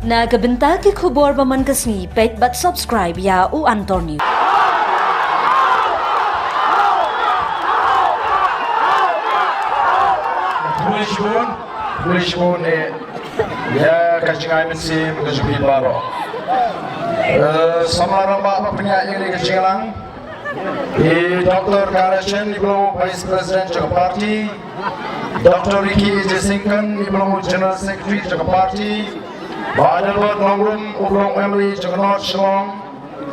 Nagabenta ke kubor baman kasni pet bat subscribe ya u Antonio. Polishun ya kacang mesin kejupi baru. Samaran bapak penyanyi ini kecilang. Dr. Karashan Iblo Vice President Jaga Party, Dr. Ricky Jesingkan Iblo General Secretary Jaga Party, Badelbert Nongrum Ublong Emily Jaga North Shillong,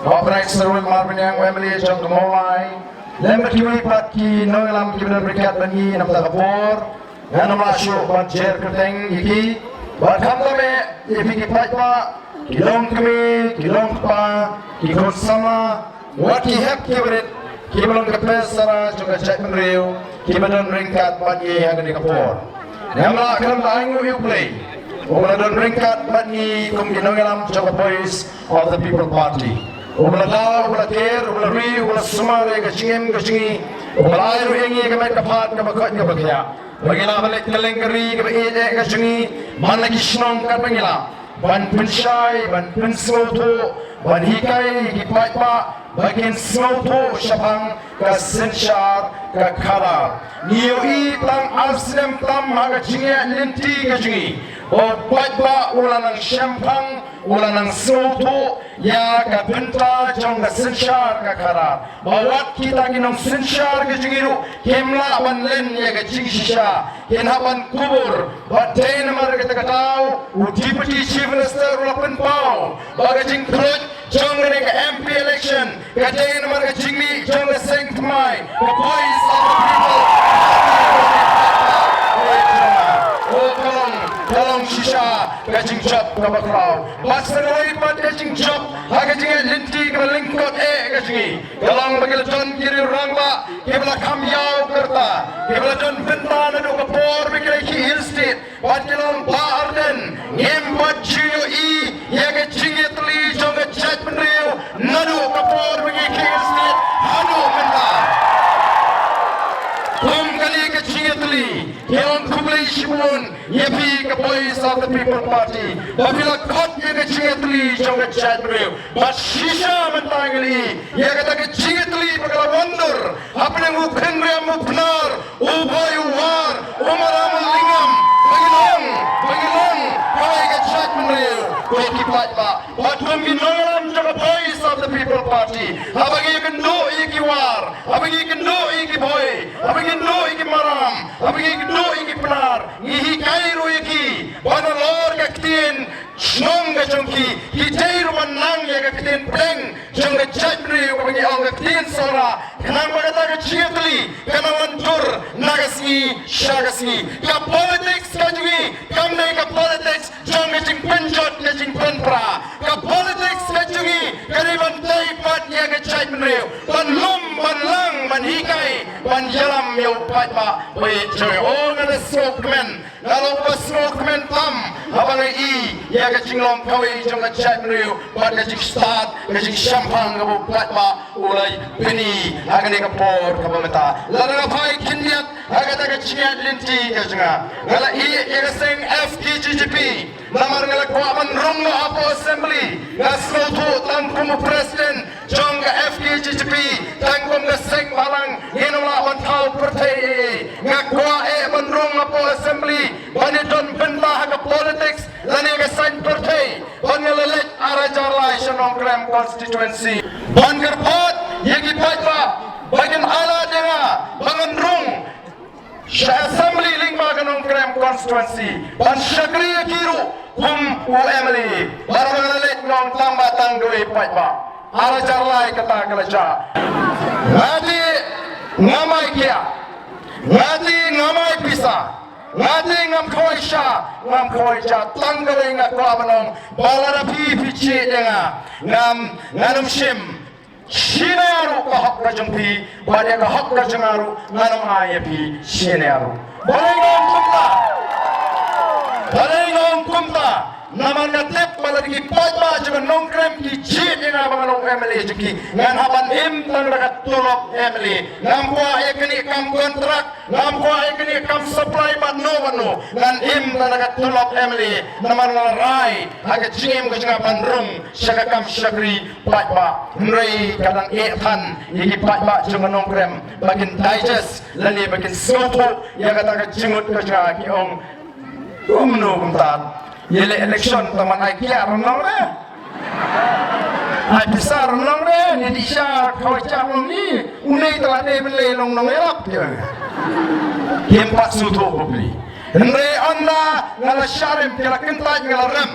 Bapak Serwin Marvin Yang Emily Jaga Molai, Lembet Kiwi Patki Noelam Kibinan Berikat Bani Namta Kapor, Ganam Lasyo Banjer Kerteng Iki, Batam Tame Ipiki Paitpa, Kilong Kami, Kilong Pa, Kikon Sama, What he have given it, Kibalon Kapesara, Joka Chak Menreo, Kibalon Ringkat Bani Hagani Kapor. Namla Kalam Daingu you play. Umaladon Ringkat Bani Kumginongalam Joka Boys of the People Party. Umaladaw, Umalatir, Umalari, Umalasumari, Gachim, Gachi, Umalayu Ingi, Kamek Kapat, Kamakot Kabakya. Bagila Balik Kalengari, Kabe Gachingi, Manakishnong Kapangila. Ban Pinshai, Ban Pinsmoto, Ban Hikai, Hipaipa, Bagian Smoto, Shapang, Kasenshar, Kakara. Nioi Tang Alsem Tam Hagachinga, Linti Gajingi, O Paipa, Ulanang Shampang, Ulanang Smoto, Ya Kapinta, Jong Kasenshar, Kakara. Bawat kita ginong Senshar Gajingiru, Himla Ban Len Yagachisha, Hinhaban Kubur, Batain Margatakatao, Deputy Chief Minister Ulapan Pau, Bagajing Krut, Jong MP election, Katain Margajingi, Jong Saint Mai, the voice of the people. Kalong Shisha, Gajing Chop, Kabakrao, Basanoi, but Gajing Chop, Hagajing Linti, Lingkot, Gajingi, Kalong Bagalaton, Kiri Rangba, Kibla Kamyao Kurta, Kiblaton Ventana, Kapor, Mikaki Hill State, Batilon Barden, Yemba Gio Yagajing Italy, Jonga Chatmanrio, Nadu Kapor, Mikaki Hill State, Hanu Menda. Kum Kalika Chingatli, Yon Kublai Shimon, Yepi Boys of the People Party, Babila Kot Yaga Chingatli, Jonga Chatmanrio, but Shisha Mantangali, Yagataka Chingatli, Bagala Wonder, Happening Ukendria Mupnar, Uboy War, Umaram Lingam, Bagilong, Kaiga Chatmanrio, Weki Patba, but Kuminoram Jonga Boys of the People Party, Habagi can do Iki War, Habagi can do Iki Boy, Habagi can do Iki Maram, Habagi can do Iki Pnar, Ihi Kairo Iki, Banalor Kaktin, Shnonga Chunki, Hitairu Manang Yakatin Pleng, Jonga Chatri, Wagi Algatin Sora, Kanang Magataka Chiatli, Kanawantur, Nagasi, Shagasi, Ka politics Kajui, Kamne Ka politics, Jonga Jing Penjot, Yajing Penpra, Ka politics Kajui, Kariban Taipat Yaga Chatri, Banlum, Banlang, Manhikai, Banjalam Yopaipa, wait, Joy, all the smokemen, Nalo smokemen Tam, Habangai, Yaga Jinglong Kawi, Jonga Chatri, Badajik Start, Gajik Champagne, Platba, Ulay, Penny, Haganika Port, Kabamata, Larapai Kindiat, Hagataka Chiat Linti, Gajanga, Gala Yagasing FTGP, Namarangala Kwaman Runga Apo Assembly, Nasloto, Tangkum President, Jonga FTGP, Tangkum Gasing Balang, Yenola Wantau Perte, Ngakwa Manrung Apo Assembly, Banidon Benda Haga Politics, Laniga Saint Perte, Bangalet Arajarlai Shanong Kram Constituency, Bangarpot, Yagi Paitba, Bagan Ala Denga, Banganrung, Assembly Lingma Ganong Kram Constituency, Ban Shakriya Kiru, Kum U Emily, Barangalet Nong Tamba Tangdui Paitba, Arajarlai Kata Kalacha, Ngati Ngamai Kia, Ngati Ngamai Pisa, Ngati Ngam Koi Sha, Tangdui Ngakwabanong, Balarapi Pichi Denga, Nganum Shim, Shinaru Kahok Rajampi, Badia Kahok Rajangaru, Nanam Ayapi, Shinaru. Balingong Kumta, naman ngatip malagi pagba juga nongkrem ki jit ina mga nong Emily juki ngan haban tang nakatulog Emily namkwa kini kam kontrak namkwa kini kam supply mano ngan tang nakatulog Emily naman ngarai aga jim ka juga pandrung syaka kam syakri pagba nrai kadang tan iki pagba juga nongkrem bagin digest lali bagin soto ya kata ka jimut ka juga ki ong kumtat yele election taman ai kia renong le ai besar renong le ni di sya kau cakap ni unai telah de beli long long elap dia empat sutu beli andre anda ngala syarim kala kentaj ngala rem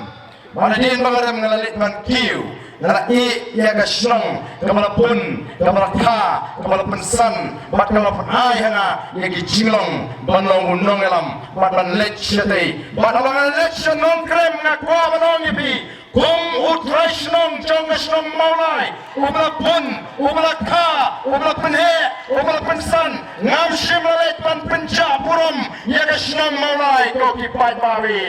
mana din bangaram ngala litman kiu ngala ya ga shnong kamala pun kamala ka kamala pensan bat kamala ai hanga ya gi jinglong banong unong elam bat ban lech sete bat abang lech nong krem ngakwa banong ipi kum utrashnong jongashnong maulai ubla pun ubla ka ubla penhe ubla pensan ngam shimlalet pan penca purum ya ga shnong maulai ko ki pai bawi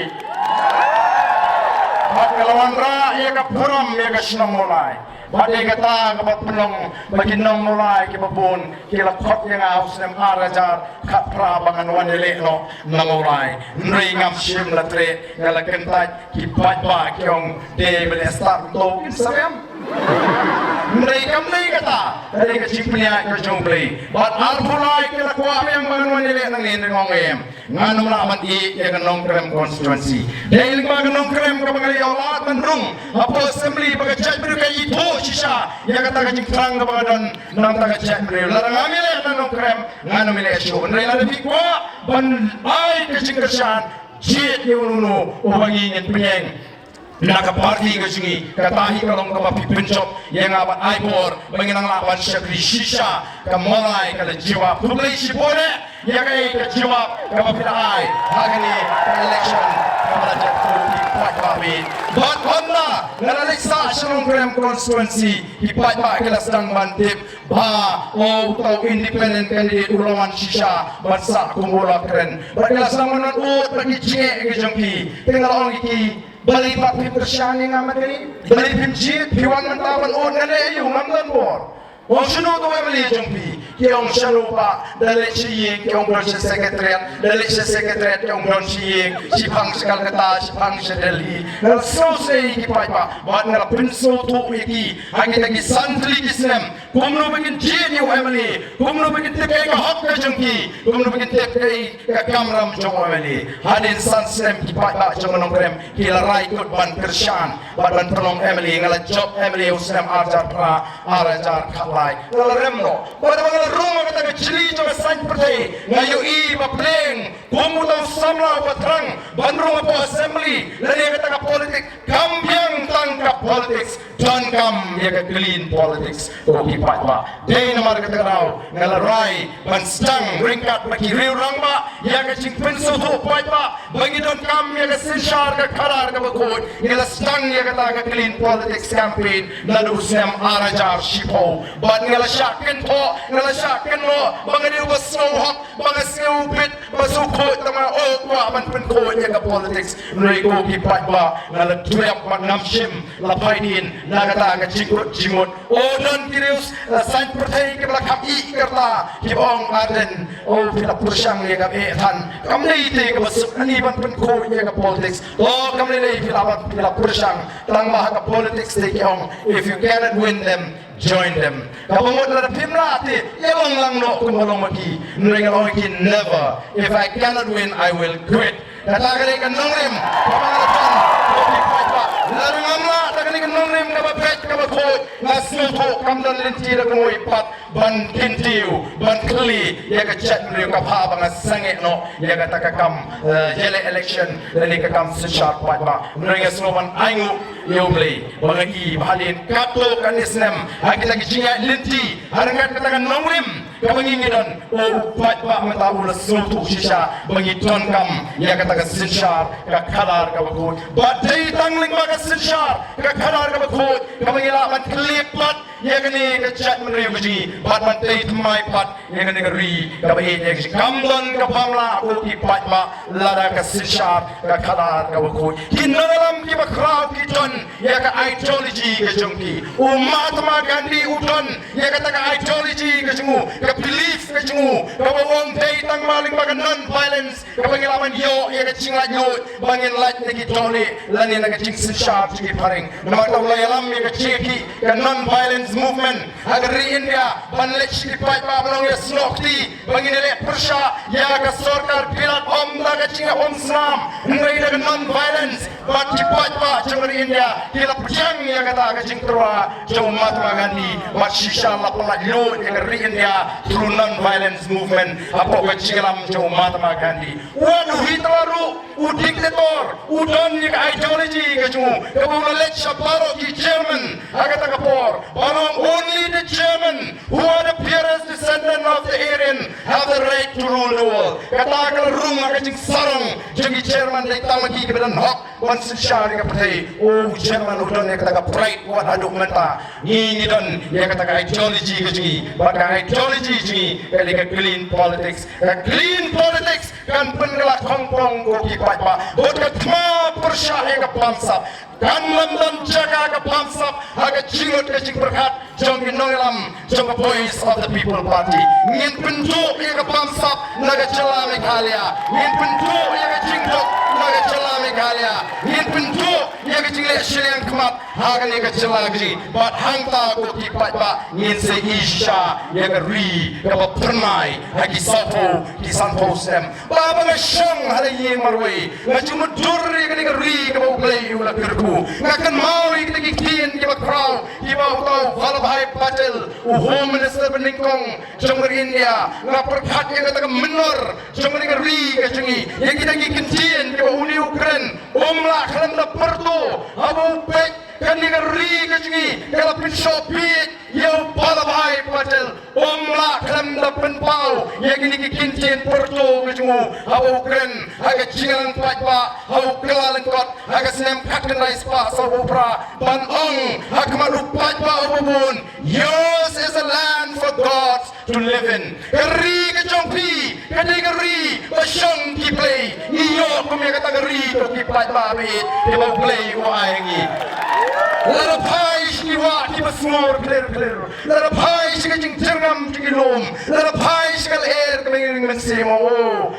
bat kalawan ra ya ka puram ya ka shnong mulai bat ya kata kapat penong bagi nong mulai ki babun ki lakot yang aus nem arajar kat pra bangan wanile no namulai nri ngam shim latre ngala kentaj ki bat ba kyong de bele start to samyam mereka kata dari kecipnya ke jumpai bat arfulai kira kuat yang bangun wanile nang ni ngongem nganu laman I yang nongkrem konstituensi dari lima nongkrem ke bangali awat mendrung apa assembly bagai cak mereka itu sisa yang kata kecik terang ke badan nang tak cak mereka larang amile nang nongkrem nganu mile show dari lada fikwa ban ai kecik kesan jit yang unu ubangi ingin penyeng naka parti ke sini katahi kalong kapa pipencop yang abat aibor mengenang lawan syakri shisha kamulai kala jiwa publik sipone ya kai ke jiwa kapa pilai hagani election kapa jatuh di pagbawi bat honda ngaleksa shalom krem constituency di pagba kala sedang mantip ba tau independent candidate ulawan shisha batsa kumula keren bakala sedang menut bagi jek ke jengki tinggal orang iki balik papi persyani ngamat ini balik pimjit piwan mentawan on ngale yung ngamdan bor Wong sunu tu kami jumpi, kiong shalupa, dalik siying, kiong branch secretariat, dalik secretariat kiong branch siying, sipang sekal kata, sipang sedeli. Ngal selesai kipai pa, buat ngal pinso tu iki, hangi lagi santri kisnem, kumno bikin jin yung emily, kumno bikin tip kay kahok ka jumpi, kumno bikin tip kay kakamram jong emily. Hadin sansem kipai pa jong nong krem, kilarai kut ban kersyan, ban penolong emily, ngal job emily usnem arjar pra, arajar kala. Remno, pada mga rumah kata kecili juga sain percaya ngayu I bapleng, kumutang samla batrang, bandrung apa assembly, lalu kata politik, kambiang tangkap politics, dan kam ya clean politics, kopi patwa. Day namar kata kau ngalarai, banstang ringkat bagi riu rangba, ya kecing pensu tu patwa, bagi dan kam ya kesensyar ke karar ke bekut, ngelastang ya kata clean politics campaign, lalu sem arajar shipo. Bat ngalasyakin po, ngalasyakin mo, mga di ba snowhawk, mga snowbit, masukot na mga okwa, man penkot niya ka politics, nari ko kipat ba, ngalatuyap magnamshim, lapay din, nagataga jingot, o non kirius, sain pertay kibalakam ikarta, kibong aden, o pilapursang niya ka etan, kamli iti kabasuk, naniban penkot niya ka politics, o kamli na pilapursang, lang maha ka politics, if you cannot win them, join them. Kapamot na pimlati, yawang lang no kung walang maki. Nringalong iki never. If I cannot win, I will quit. Natagaling ka nungrim, pamangalapan, kopi fight pa. Larang amla, tagaling ka nungrim, nababet ka maghoy, nasuto, kamdan lintira kung ipat, ban kintiw, ban kli, yaga chat mo yung kaphabang sangit no, yaga takakam, yele election, lani kakam sa sharp fight pa. Nringa sloman aingu, yobli, mga I, bahalin, kato kanisnem, hagi lagi jinga linti, harangat katakan nungrim, kamangingidan, o fight pa matawala suto sisya, bangiton kam, yaga ka sinshar ka kalar ka bakut badai tangling ba ka sinshar ka kalar ka bakut ka mangilaman klipat ya gani ka chat menri uji bat bantai mai pat ya gani ka ri ka bai ya gani kamdon ka pamla aku ki pat ba lada ka sinshar ka kalar ka bakut kinnalam ki ya ka ideology ke jongki Mahatma Gandhi udon ya kata ka ideology ke jengu ka belief ke jengu ka wong dei tang maling baga non violence ka pengalaman yo ya ka cingla yo bangin laj neki dole lani na ka cing sharp cing paring nama taw la yalam ya ka ceki ka non violence movement agri India banlek shi pai pa belong ya snokti bangin le persha ya ka sarkar bilat om da ka cing om Islam ngai da non violence but pai pa jangri India kila pujang ya kata ka cing terwa jauh Mahatma Gandhi but shisha la pelaj lo ya ka India through non violence movement apa ka cinglam jauh Mahatma Gandhi waduh Hitleru diktator udon ni ideology ke jauh ka boleh Shaparo ki German agata kapor barang only the German who are the purest descendant of the Aryan have the right to rule the world kata kal rung ka cing sarang jangi German dai tamagi ke bedan hak wan syari ka patai oh German udon ya kata ka pride wan haduk menta ni don ya kata ka ideology ke jingi baka ideology jingi kali ka clean politics kan pengelak kongkong ko ki pa bot ka tma persya ka pansap kan lamdan jaga ka pansap haga jingot ka jing berkat jong inolam jong ka voice of the people party ngin bentuk ya ka pansap naga cela Meghalaya ngin bentuk ya ka jingot naga cela Meghalaya ngin bentuk ya ka jingle shiliang kemat haga ni ka cela gji bat hangta ko ki pa ngin se isha ya ka ri ka ba pernai hagi sapo ki sanpo sem baba nga shang halayi marway nga jumudur ya ka ni ka ri ka ba uglay ula kirku nga kan mawi kita kikin ki ba kraw ki ba utaw Vallabhbhai Patel home minister beningkong jong India nga perkat ya ka menor jong ni ka ri ka jingi ya kita kikin ki ba uni Ukraine omla khalam da perto abu pek kan ni ka ri ka jingi kala pinshopit ya Vallabhbhai Patel omla khalam da penpau ya kini kikin perto ka jingu abu Ukraine aga jingalan pa au kelalan kot aga snem kakkan rais pa sa opra ban ong hakma rupat pa obun yours is a land for God to live in kari ka jongpi kadi kari basyong ki play iyo kumya kata kari to ki play ba bit di ba play wa ayangi lara pai shi wa ki basmor clear lara pai shi ka jing jangam ki lom lara pai shi ka air ka ming men se mo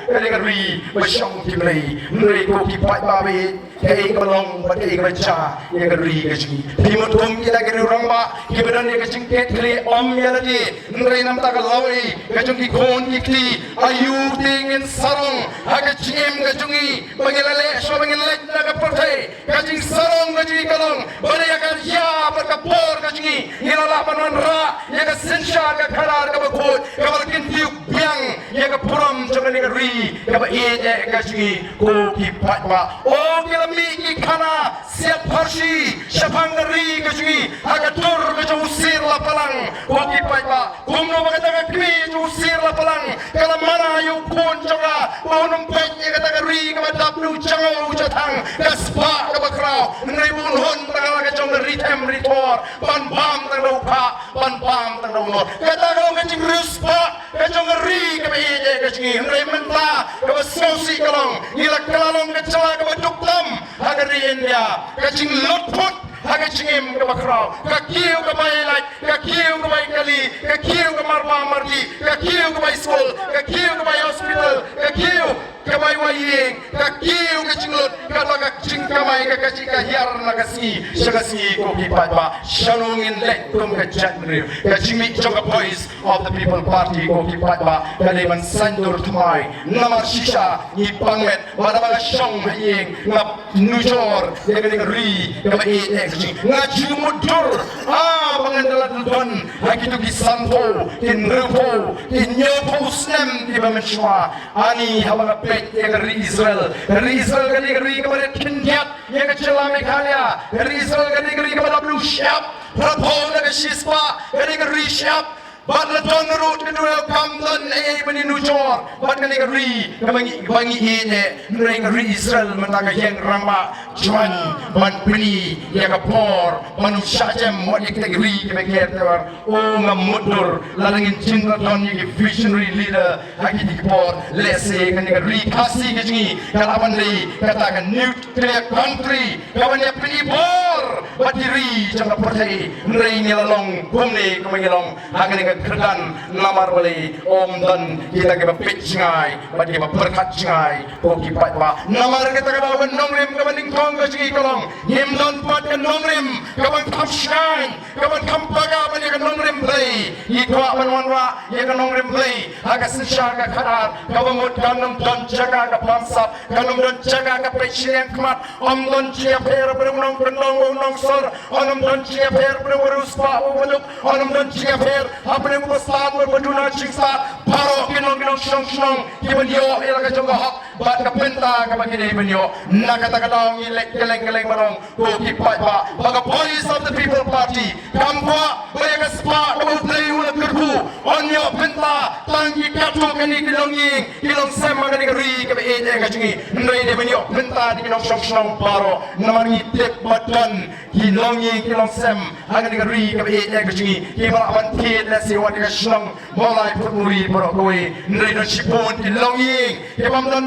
kadi kari basyong ki play nri ko ki play ba bit kay kalong pati baca ya kari ka jing timot kom kita kari ramba ki bedan ya ka jing ket kli om ya lagi nri nam ta ka lawi ka jing ki kon ki kli ayu tingin sarong aga jim ka jungi bangilale so bangilale na ka pertai ka jing sarong ka jing kalong bade ya ka ya berkapor ka jingi ngilala panwan ra ya ka sensha ka kharar ka bakot ka balkin tiuk biang ya ka puram jong ni ka ri ka ba e ka jingi ko ki patwa o kila mi ki khana siap farsi shapangari ka jingi aga tur ka jong usir la palang ko ki patwa kumno ba ka kri jong usir la palang kala mana yu kon jonga bonum pet ya ka ta ri ka ba daplu jango jatang ka spa ka ba kraw ngai bun hon ta ka jong ritem ritor ban bam tang do pa ban bam tang do no kata ka ka jing ruspa ka jong ri ka ba e ka jing ngai menta ka ba sosi kalong ila kalong ka chala ka ba duktam agari India ka jing lotpot haga chingim ka bakraw ka kiu ka bailaj ka kiu ka bay kali ka kiu ka marwa mardi ka kiu ka bay school ka kiu ka bay hospital ka kiu ka bay waying ka kiu ka chinglot ka laga ching ka may ka kachi ka hiar na kasi shagasi ko ki patwa shanungin let kum ka jatri ka chimi choka boys of the people party ko ki patwa ka leban sandur thmai namar shisha ni pangmet wala ba shong haying na nujor ya ka ri ka bay ngaji mudur pangandalan don hakitu ki sanpo kin rupo kin nyopo snem di bamechwa ani habanga pet ya dari Israel kani gari kepada kindiat ya ke celah Meghalaya dari Israel kani gari kepada blue shap prapo na shispa kani gari shap bat la ton root kedua kamdan bani nujor bat kani gari bangi ine nrai gari Israel mentaga yang ramba cuan man pini ya kapor manusia jam wat kita gari kebeker tawar o ngamudur lalangin cinta ton ye visionary leader haki dikpor lese kani gari kasi kejingi kalaban lei katakan nuclear country kawan ya pini bor batiri jangka percaya nrei nilalong kumni kumengilong hagan yang kerdan namar beli om dan kita ke bapit jingai bat ke berkat jingai poki pat ba namar kita ke dalam nongrim ke banding kong ke jingi kolong him dan pat ke nongrim ke bang kam shine ke bang kam paga banding ke nongrim beli ikwa banwanwa ya ke nongrim beli haga sensya ke kadar ke bang kanum dan jaga ke pamsap kanum dan jaga ke pecilian kemat om dan cia per berunong berunong unong sor om dan cia per berurus pa untuk om dan cia per apa yang besar berbeduna cingsa paro kinong kinong shong shong kibanyo ilaga jongga hak bat ka penta ka bagini banyo nakata kadang ilek keleng keleng barong ko kipai ba baga Voice of the People Party kampa baga spa double play ula kerbu onyo penta tangi katu kani kilonging kilong sema kani ri ka be ka jingi ndai de banyo penta di kinong shong shong paro namangi tip batan kilonging kilong sem hangani ri ka be ka jingi kibara man kid la si wat ka shong molai puturi baro kowe ndai do shipon kilonging kibam don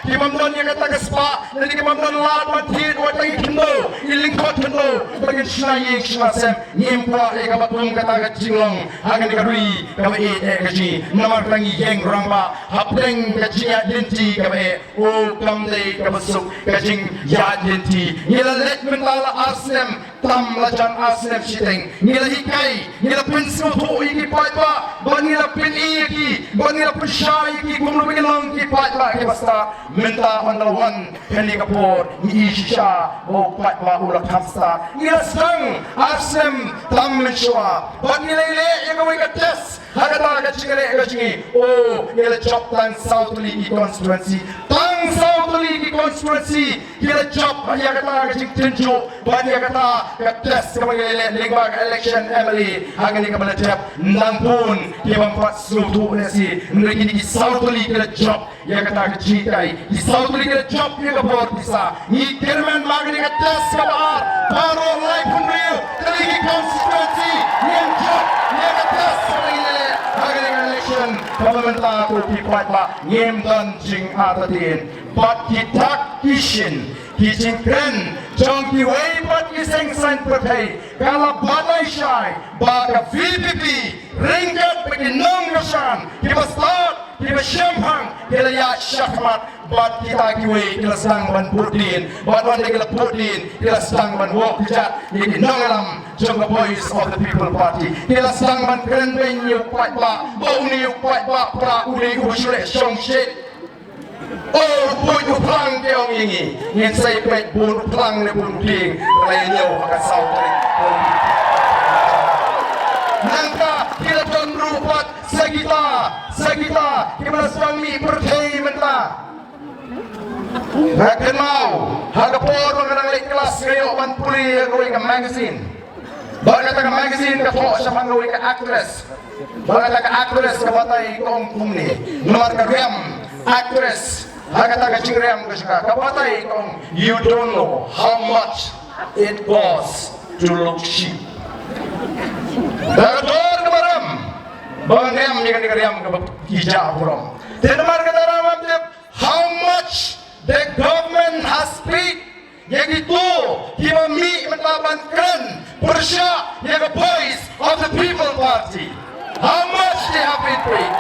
Imam don yang kata kespa, nanti imam don lat matin, watai kendo, ilingkot kendo, bagi shnai shnasem, nyimpa eka batung kata kecilong, agan dikarui kami kaji, namar tangi yang ramba, hapdeng kaji adenti kami, o kamde kabasuk kajing yadenti, nila let mentala asnem, tam lajan asnem shiteng, nila hikai, nila pensu to iki paipa, banila peni iki, banila penshai iki, kumlu bilang iki paipa iki basta. Minta one Henry Kapoor ni Isha o patwa ulak hamsta ila sang asem tam menshwa bagilele yagawi ka test hagata ka chingale ka chingi o ila chop tan South League constituency tan South League constituency ila chop yagata ka ching tenjo ban yagata ka test ka bagilele lingba election Emily hagani ka balatep nampun kibang pat sutu nesi nriki di South League ila chop yagata ka chitai di South League ila chop yaga bor bisa ni kerman magni ka test ka baar paro life unreal kaligi constituency yang chop yaga test ka bagilele hagani ka election Pamenta ko kipat ba ngem dan jing atatin but kitak kishin kijing kren jong ki way but kiseng san perpay kala balay shy baga VPP ringkat bagi nong rasan kiba start kiba syampang kila ya syakmat but kita ki way kila sang ban putin but one day kila putin kila sang ban wok jat yaki nong alam jong the Voice of the People Party kila sang ban kren ben yuk pat ba bau ni yuk pat ba pra uli ubasule shong shit oh boy tu plang ke ong ini ngin sai pet bun plang le bun ting renyo akan sautri nangka kila ton rupat sagita kibala suami perthai menta hakan mau hagapor mengenang lek kelas kayo ban puli gawe ka magazine bagata ka magazine ka fo sa gawe ka actress bagata ka actress ka batay kong kumni nomor ka rem actress Hakata ka chingrem ka shika kapatay kung you don't know how much it costs to look cheap. Dagator ka maram bangam ni ka nikariam ka hija kurom. Tinamar ka daramam tip how much the government has paid yagitu himami matabankan persya yaga Voice of the People Party. How much they have been paid?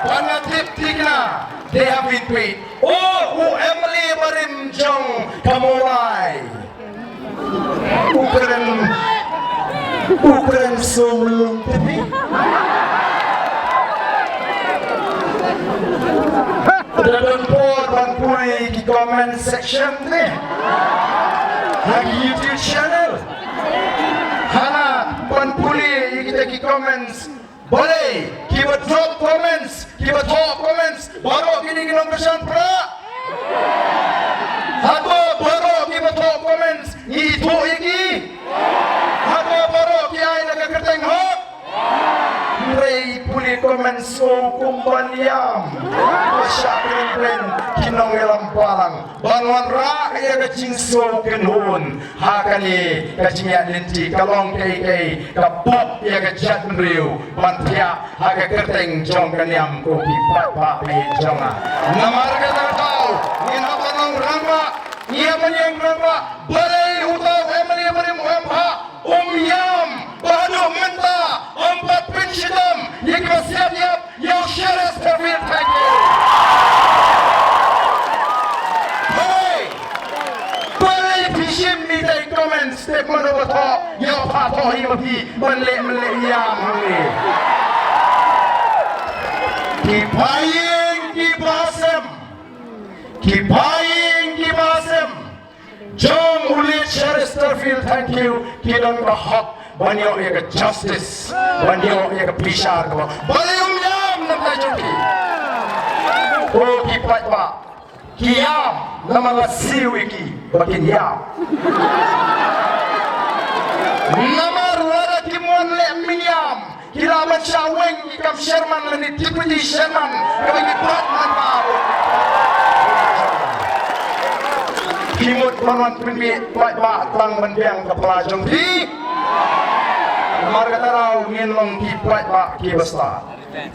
Pangatip tigna they have been paid. Oh, Emily Marim Jong Kamulai. Ukuran sumulong tipi. Dalam por banpuri di comment section ni. Lagi YouTube channel. Hana banpuri kita di comments. Boleh, kita drop comments, kita talk comments, baru kini kita kesan pra. Hato baru kita talk comments, itu ini. Hato baru kita nak kerteng hok. Rei puli comments so kumbaniam. Masyarakat plen kinong elam palang. Banwan ra kaya kacing so kenhun. Hakani kacing ya linti kalong kay kapop ya kajat riu. Bantia haga kerteng jong kaniam ko pipat pa pe jonga. Namar kata tau, nginapanong ramba, iya menyeng ramba, balai utau step mana betul, yang patah ini mati, melek yang ini. Kipaying Basem. John Ulit Chesterfield, thank you. Kidang bahak, banyak yang justice, banyak yang pisar. Balium yam nampak jumpi. Oh kipat pak, kiam nama siwiki, bakin yam. Nama ruara kimuan lek minyam. Kila mencaweng ikam Sherman lani Deputy Sherman kami kipat mantap. Kimut manwan pinmi pak tang mendiang kepala jongki. Marga tarau nginlong kipat pak kibasta.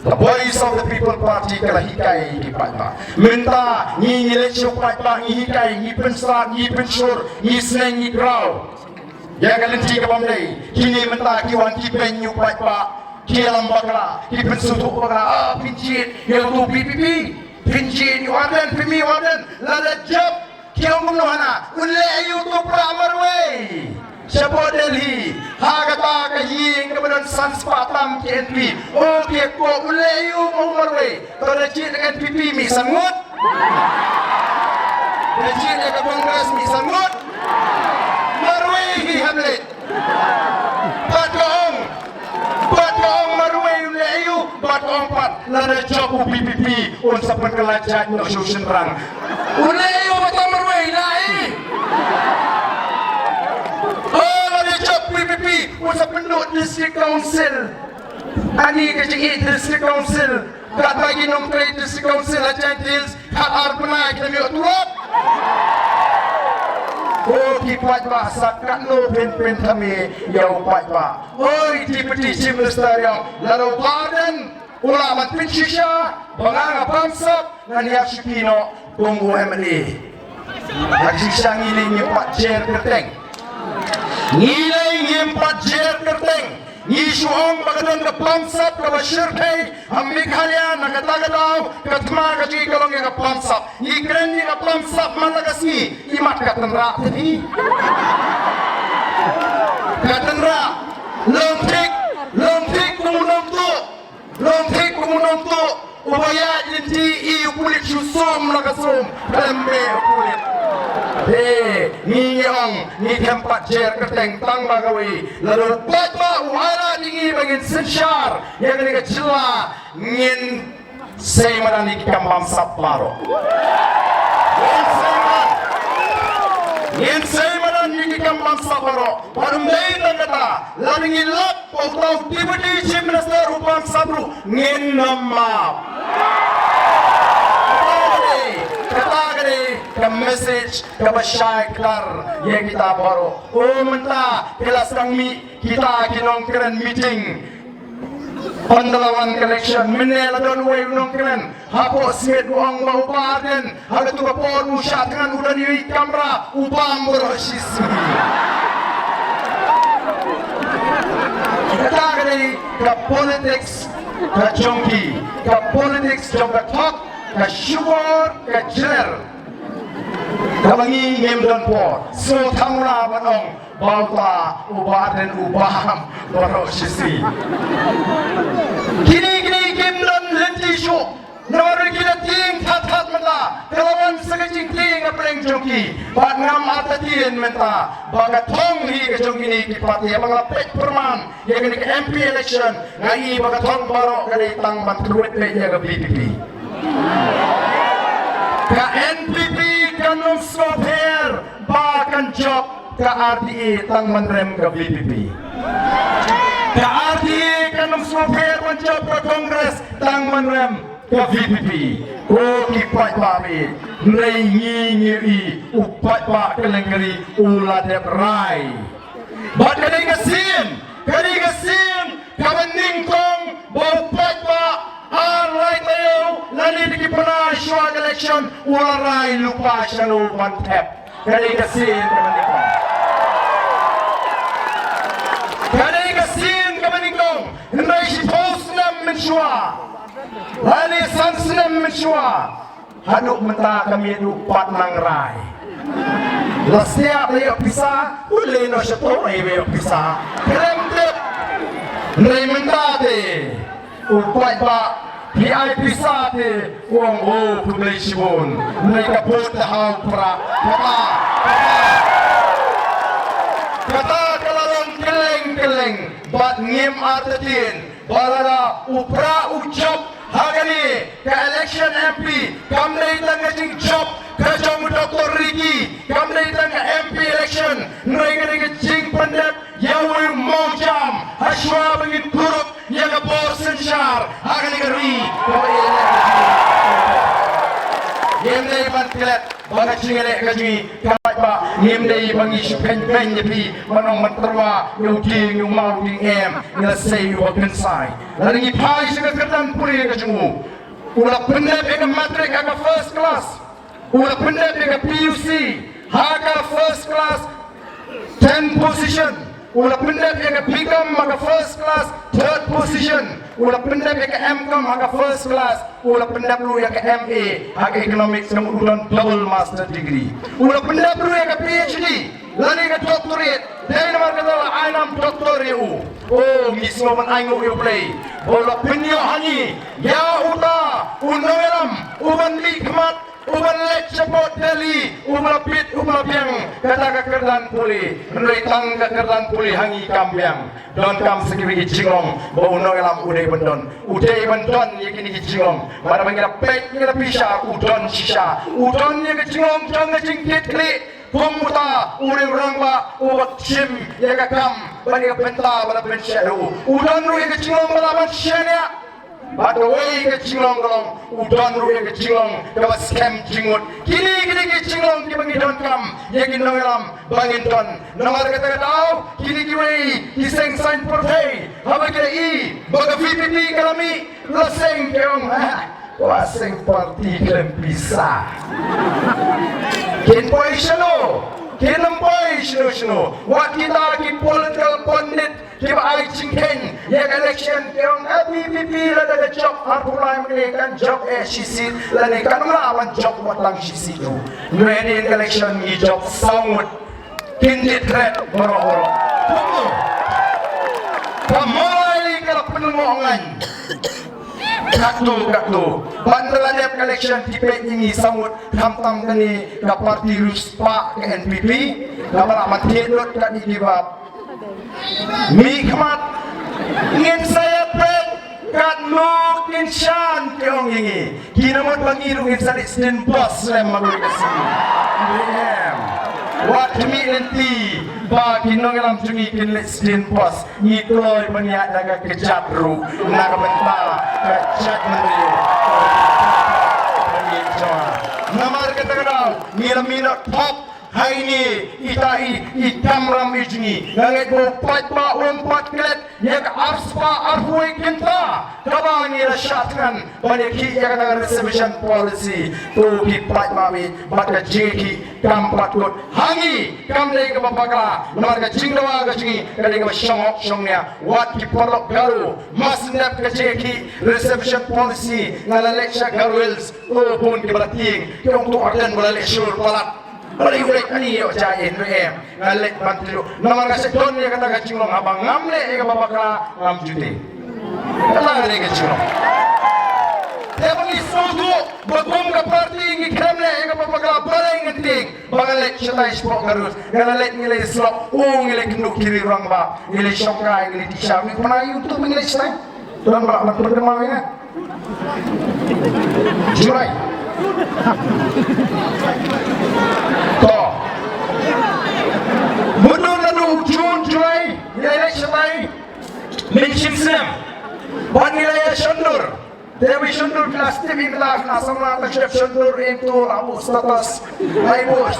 The Voice of the People Party kalahikai kipat pak. Minta ni election kipat pak ni hikai ni pensar ni pensur ni seneng ni grau. Yang kalinti kabamdai kini minta kiwan kipen nyu kipat pak. Kialam bakla, kipen sutuk bakla, pincit, yang tu PPP, pincit, warden, pimi warden, lada jab, kialam kumnohana, ulle ayu tu pramarway, siapa Delhi, hagata kajing kemudian sanspatam KNP, oh kieko ulle ayu kumarway, terjadi dengan PP mi sangut, terjadi dengan Kongres mi sangut, marway hi hamlet, patong marway uleyu batong pat lada jabu PPP unsa penkelajat no susun rang uleyu batong marway lai oh lada jabu PPP unsa penduk district council ani kecing district council kat bagi nom kredit district council aja deals kat arpana kita miok turap oh kipat ba sakat no pen kami yang kipat ba oi Deputy Chief Minister yang lalu badan ulama pinsisha banganga pamsap ngania sipino tunggu MLA aksisa ngiling nyepat jer kerteng ngiling nyepat jer kerteng Yisuong bagadon ke pamsap ke basyirkay amik halian nakatagadaw katma kaji kalong yang ke pamsap ikren ni ke pamsap malagasi imat katenra tadi katenra lomtik kumunong tu upaya jinti iu kulit susum lagasum lembe kulit ni yang ni tempat jer keteng tang bagawi lalu batma wala dingi bagin sensyar yang ni kecila ngin seiman ni kambam saparo ngin seiman ni kambam saparo parum dai kata lalu ngilap pau Deputy Chief Minister upam sabru ngin nama ke message ke basyai klar yang kita baru oh mentah kelas kami kita kinong keren meeting pandalawan collection menel adon way nong keren hapo smith uang bau baden ada tu kapor musya dengan udah di kamera ubam berosisi kita kali ke politics ke jongki ke politics jongka talk ke syukur ke jeler kabangi ngem don po so thamla banong bauta ubaden ubam barosisi kini ngem don lenti sho nomor kita ting that mata kelawan sagajing ting apreng jongki bat ngam atatien menta baga thong hi ke jongki ni kipati mga pet perman ya ke MP election ngai baga thong baro kali tang ban truet pe ya ke BPP ka NPP kanong software bakan job ka RDA tang manrem ka BPP ka RDA kanong software man job ka Congress tang manrem ka BPP o kipat pami nai ngi upat pa kelengari uladep rai bat kadai kasin kabening kong bopat pa alright tayo lani di kipana syuag election ularai lupa syanu mantep kadai kasin kabening kong hendai si post nam mensyua lani sans nam mensyua haduk menta kami lupat nang rai Lastia leo pisa, ule no shato leo pisa. Kremtep, remendate, upai ba, PI pisa te, uang o kumlei shibun, mereka pun dah pra, kata kalalong keleng, bat ngim artetin, balada upra ucap, hagani, ke election MP, kamlei tangajing job, kajong Dr. Ricky, kamlei tanga MP election, mereka jing pendek, yawi mojam, haswa bengin turut, yang bor sensyar, hagani kari, Game day bantilet, baga cingere kajui, kamat ba, game day bangi pen jepi, manong manterwa, yung mau ding ngila say yu kensai. Lalu pai sekat kerdan puri kajungu. Ulah pendep ega matrik aga first class. Ulah pendep ega PUC, haga first class 10 position. Ulah pendep ega Bicom haga first class 3rd position. Ulah pendep ega MCom haga first class. Ulah pendep lu ega MA haga economics yang urutan double master degree. Ulah pendep lu ega PhD. Lalu ega doctorate. Dari nomor kata ainam doctorate u. Oh, mismo man aingo you play. Ulah penyo hani. Ya uta unoelam uban likmat. Uban lek cepot dali, umalapit umalapiang, kata kekerdan puli, menuitang kekerdan puli hangi kambiang, don kam sekiri jingong, bau noelam udai bendon yakini jingong, pada mengira pek mengira pisah, udon sisa, udon yang jingong jangan jingkit klik, pemuta, urang rangba, ubat sim, yang kam, bani penta, pada pensyaru, udon ru yang jingong balaban syania. Pada way ke cinglong golong, udon ru ke cinglong, dapat scam cingut. Kini ke cinglong di bangi don kam, yang ginong elam bangin don. Nomor kata tahu, kini kiway kiseng sign partai, apa kira i, baga VPP kalami, laseng keong, laseng parti kelem bisa. Ken boy shano, kenam boy shano, wat kita ki political pundit. Kiba ay cingkeng, yang election yang PPP lada ke job, harpulai mengenaikan job SCC, lada kan melawan job matang SCC tu. Nuenin election ni job sangut, kindit red boro-boro. Tunggu, kamulai kalau penungongan. Kaktu, bandalannya election tipe ini sangut hamtam kini ke parti Ruspa ke NPP, nama amat hidup kan dibab. Mikmat ingin saya pet kat mungkin shan keong ini kinamot pangiru ingin salit sin bos lem magul kesini wat mi lenti ba kinong alam cungi kinlit sin bos ngitoy maniat naga kejat ru naga mentala kejat menriu namar kata-kata mila top hari ini itam ram ijni nganget mo patma umpat kelet yang arspa arhuai kenta kabang ila syatkan banyak yang kata reservation policy tu ki patma mi batka jeki kampat kot hangi kamlei ke babakala nomor ke jingdawa ke jingi kali ke syongnya wat ki perlok garu masnap ke jeki reservation policy ngalalek syak garuels pun ke berating kiong tu akan melalek syur palat. Balik ulit ani yo jain do em ngalet bantu nomor kasih don ya kata kacingong abang ngamle ya babakala ngam jute kala ngare kacingong tebang isudu bagom ka party ngi kremle ya babakala balai ngenting bangalet syata spok garus ngalet ngile slok ngile kenduk kiri rang ba ngile syokai ngile tisha ni penayu untuk ngile slai don ba nak berkemang ya jurai toh mundur lalu Jun Julai nilai syamai mention sem buat nilai syundur Dewi syundur plastik ikhlas nasamlah terhadap syundur itu abu status laibus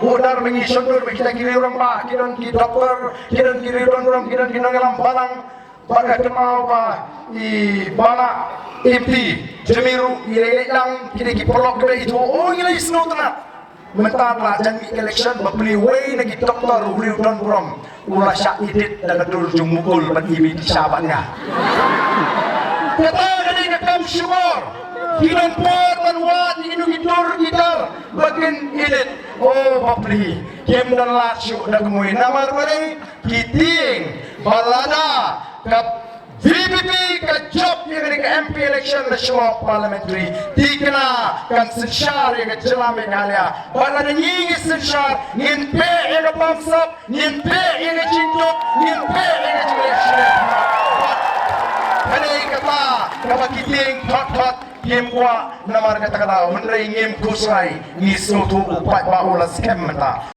bodar mengi syundur kita kiri orang pak kita dokter kita kiri orang kita ngalam balang pada kemau i bala MP jemiru ilai lang kita kipolok dari itu ilai snow tenat mentar lah jangan election beli way lagi doktor uli don brom ulah syak idit dan kedul jumukul ban ibi di sahabatnya kata dari ngekam syukur hilang pot dan wat inu gitar bagian edit oh papli kem dan lacu dah kemui namar mari kiting balada kap VPP ka job yang ke MP election national parliamentary tikna kan sensyar yang jelam ngalia balada nyingi sensyar ngimpe yang pamsap ngimpe yang cintok ngimpe yang election Kanai kata kapa kiting hot game kwa namar kata kata hundai ngim kusai ngisu tu upat baulah scam mata